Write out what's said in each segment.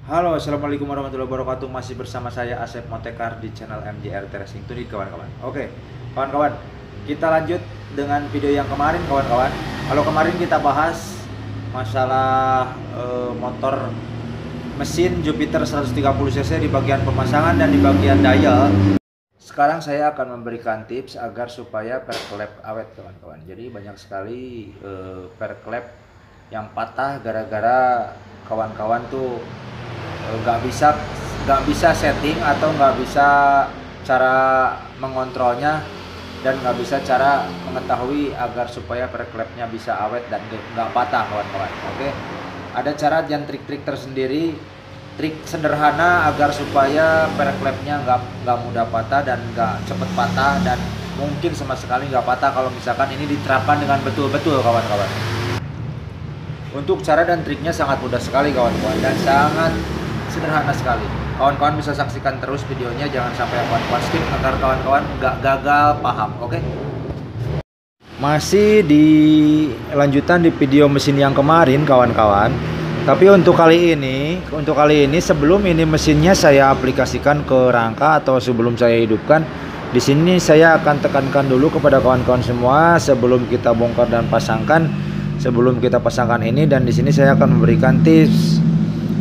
Halo, assalamualaikum warahmatullahi wabarakatuh. Masih bersama saya Asep Motekar di channel MDR Racing Tunit, kawan-kawan. Oke, kawan-kawan, kita lanjut dengan video yang kemarin, kawan-kawan. Kalau kemarin kita bahas masalah motor mesin Jupiter 130 cc di bagian pemasangan dan di bagian dial. Sekarang saya akan memberikan tips agar supaya perklep awet, kawan-kawan. Jadi banyak sekali perklep yang patah gara-gara kawan-kawan tuh nggak bisa setting atau nggak bisa cara mengontrolnya dan nggak bisa cara mengetahui agar supaya perklepnya bisa awet dan nggak patah, kawan-kawan. Oke, ada cara dan trik-trik tersendiri, trik sederhana agar supaya perklepnya nggak mudah patah dan nggak cepet patah dan mungkin sama sekali nggak patah kalau misalkan ini diterapkan dengan betul-betul, kawan-kawan. Untuk cara dan triknya sangat mudah sekali, kawan-kawan, dan sangat sederhana sekali. Kawan-kawan bisa saksikan terus videonya, jangan sampai kawan-kawan skip agar kawan-kawan nggak gagal paham. Oke? Masih di lanjutan di video mesin yang kemarin, kawan-kawan. Tapi untuk kali ini sebelum ini mesinnya saya aplikasikan ke rangka atau sebelum saya hidupkan, di sini saya akan tekankan dulu kepada kawan-kawan semua sebelum kita bongkar dan pasangkan. Sebelum kita pasangkan ini, dan di sini saya akan memberikan tips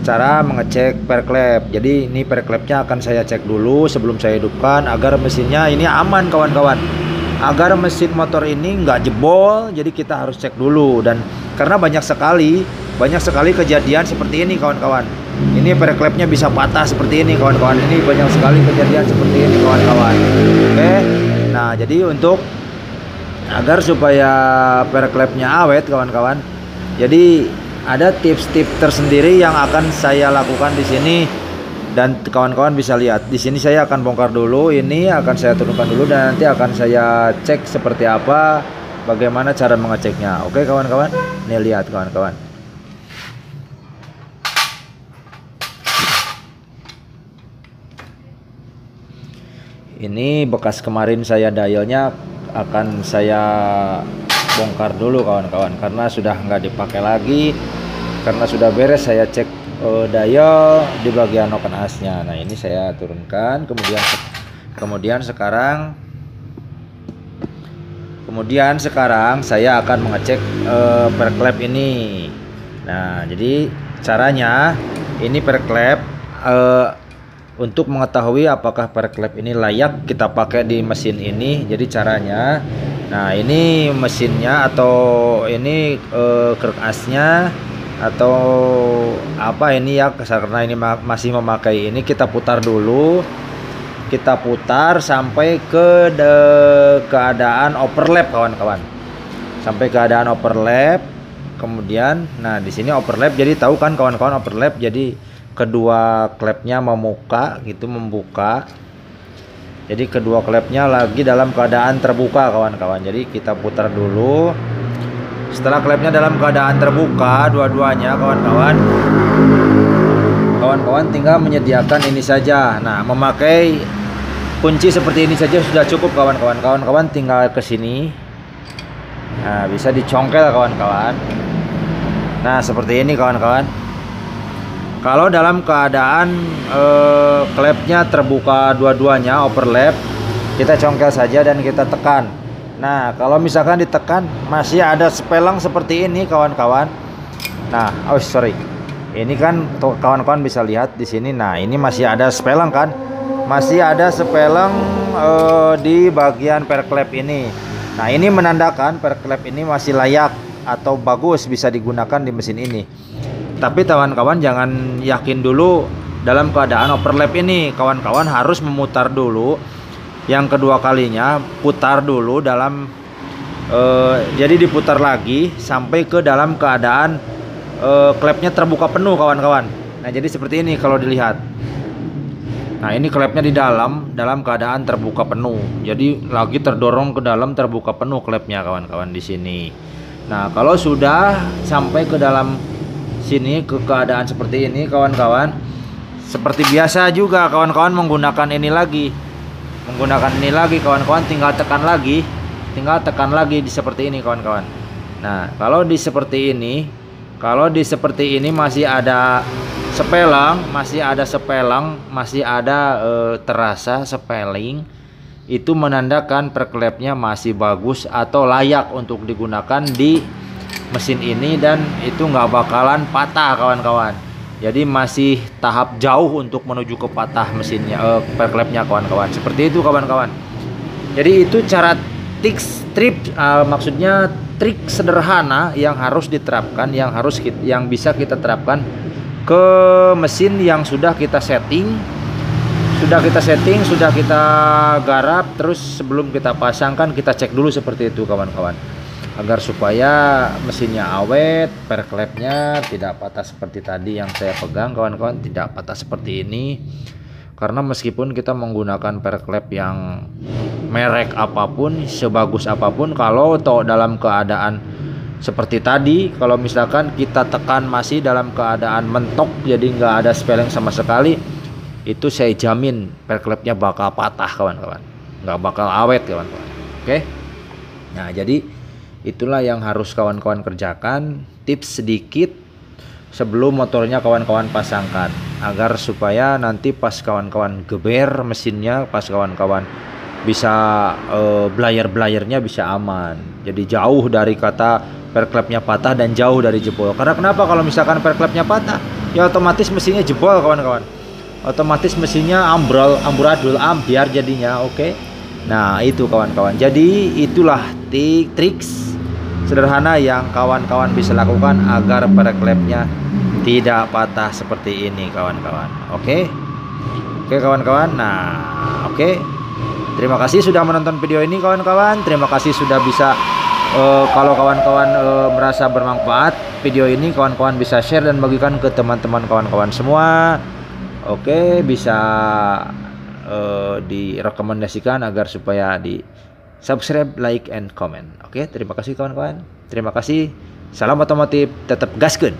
cara mengecek perklep. Jadi ini perklepnya akan saya cek dulu sebelum saya hidupkan agar mesinnya ini aman, kawan-kawan. Agar mesin motor ini nggak jebol, jadi kita harus cek dulu. Dan karena banyak sekali kejadian seperti ini, kawan-kawan. Ini perklepnya bisa patah seperti ini, kawan-kawan. Ini banyak sekali kejadian seperti ini, kawan-kawan. Oke. Nah, jadi untuk agar supaya perklepnya awet, kawan-kawan, jadi ada tips-tips tersendiri yang akan saya lakukan di sini, dan kawan-kawan bisa lihat di sini. Saya akan bongkar dulu, ini akan saya turunkan dulu, dan nanti akan saya cek seperti apa, bagaimana cara mengeceknya. Oke, kawan-kawan, nih lihat, kawan-kawan. Ini bekas kemarin saya dialnya akan saya bongkar dulu, kawan-kawan, karena sudah nggak dipakai lagi, karena sudah beres saya cek dial di bagian noken asnya. Nah, ini saya turunkan, kemudian sekarang saya akan mengecek perklep ini. Nah, jadi caranya ini perklep, untuk mengetahui apakah perklep ini layak kita pakai di mesin ini. Jadi caranya, nah ini mesinnya atau ini krek asnya atau apa ini ya, karena ini masih memakai ini, kita putar dulu, kita putar sampai ke keadaan overlap, kawan-kawan, sampai keadaan overlap. Kemudian, nah di sini overlap, jadi tahu kan, kawan-kawan, overlap jadi kedua klepnya membuka. Jadi kedua klepnya lagi dalam keadaan terbuka, kawan-kawan. Jadi kita putar dulu. Setelah klepnya dalam keadaan terbuka dua-duanya, kawan-kawan tinggal menyediakan ini saja. Nah, memakai kunci seperti ini saja sudah cukup, kawan-kawan. Kawan-kawan tinggal ke sini. Nah, bisa dicongkel, kawan-kawan. Nah, seperti ini, kawan-kawan. Kalau dalam keadaan klepnya terbuka dua-duanya, overlap, kita congkel saja dan kita tekan. Nah, kalau misalkan ditekan masih ada sepelang seperti ini, kawan-kawan. Nah, ini kan kawan-kawan bisa lihat di sini. Nah, ini masih ada sepelang kan? Masih ada sepelang di bagian perklep ini. Nah, ini menandakan perklep ini masih layak atau bagus bisa digunakan di mesin ini. Tapi kawan-kawan jangan yakin dulu dalam keadaan overlap ini. Kawan-kawan harus memutar dulu. Yang kedua kalinya putar dulu dalam jadi diputar lagi sampai ke dalam keadaan klepnya terbuka penuh, kawan-kawan. Nah, jadi seperti ini kalau dilihat. Nah, ini klepnya di dalam keadaan terbuka penuh. Jadi lagi terdorong ke dalam, terbuka penuh klepnya, kawan-kawan, di sini. Nah, kalau sudah sampai ke dalam sini ke keadaan seperti ini, kawan-kawan, seperti biasa juga kawan-kawan menggunakan ini lagi, kawan-kawan, tinggal tekan lagi di seperti ini, kawan-kawan. Nah, kalau di seperti ini Kalau di seperti ini masih ada sepelang, masih ada terasa sepeling, itu menandakan perklepnya masih bagus atau layak untuk digunakan di mesin ini, dan itu nggak bakalan patah kawan-kawan. Jadi masih tahap jauh untuk menuju ke patah mesinnya, perklepnya kawan-kawan. Seperti itu kawan-kawan. Jadi itu cara maksudnya trik sederhana yang harus diterapkan, yang bisa kita terapkan ke mesin yang sudah kita setting, sudah kita garap. Terus sebelum kita pasangkan, kita cek dulu seperti itu kawan-kawan, agar supaya mesinnya awet, perklepnya tidak patah seperti tadi yang saya pegang kawan-kawan, tidak patah seperti ini. Karena meskipun kita menggunakan perklep yang merek apapun, sebagus apapun, kalau dalam keadaan seperti tadi, kalau misalkan kita tekan masih dalam keadaan mentok, jadi nggak ada spelling sama sekali, itu saya jamin perklepnya bakal patah kawan-kawan, nggak bakal awet kawan-kawan. Oke, nah jadi itulah yang harus kawan-kawan kerjakan, tips sedikit sebelum motornya kawan-kawan pasangkan, agar supaya nanti pas kawan-kawan geber mesinnya, pas kawan-kawan bisa blayar-blayarnya bisa aman. Jadi jauh dari kata perklepnya patah dan jauh dari jebol. Karena kenapa? Kalau misalkan perklepnya patah, ya otomatis mesinnya jebol kawan-kawan. Otomatis mesinnya amburadul, ambiar jadinya. Oke. Nah, itu kawan-kawan. Jadi itulah triks sederhana yang kawan-kawan bisa lakukan agar perklepnya tidak patah seperti ini kawan-kawan. Oke. Oke kawan-kawan. Nah, oke. Terima kasih sudah menonton video ini kawan-kawan. Terima kasih sudah bisa kalau kawan-kawan merasa bermanfaat video ini, kawan-kawan bisa share dan bagikan ke teman-teman kawan-kawan semua. Oke, bisa direkomendasikan agar supaya di subscribe, like, and comment. Oke, terima kasih kawan-kawan. Terima kasih. Salam otomotif, tetap gaskeun.